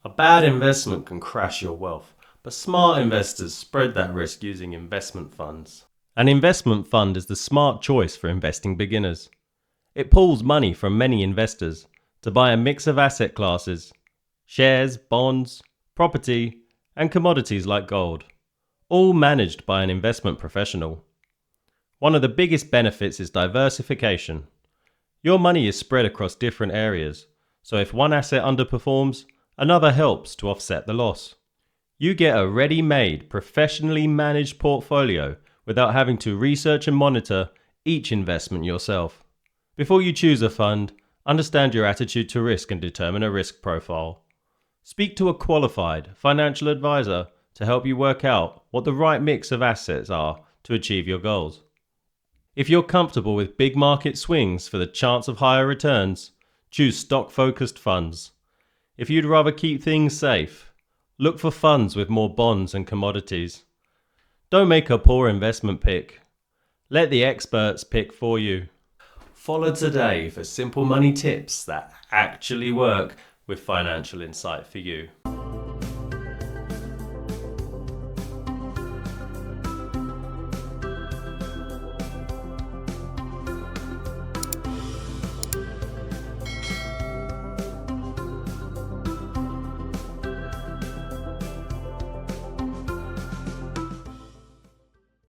A bad investment can crash your wealth, but smart investors spread that risk using investment funds. An investment fund is the smart choice for investing beginners. It pools money from many investors to buy a mix of asset classes: shares, bonds, property, and commodities like gold, all managed by an investment professional. One of the biggest benefits is diversification. Your money is spread across different areas, so if one asset underperforms, another helps to offset the loss. You get a ready-made, professionally managed portfolio without having to research and monitor each investment yourself. Before you choose a fund, understand your attitude to risk and determine a risk profile. Speak to a qualified financial advisor to help you work out what the right mix of assets are to achieve your goals. If you're comfortable with big market swings for the chance of higher returns, choose stock-focused funds. If you'd rather keep things safe, look for funds with more bonds and commodities. Don't make a poor investment pick. Let the experts pick for you. Follow today for simple money tips that actually work with financial insight for you.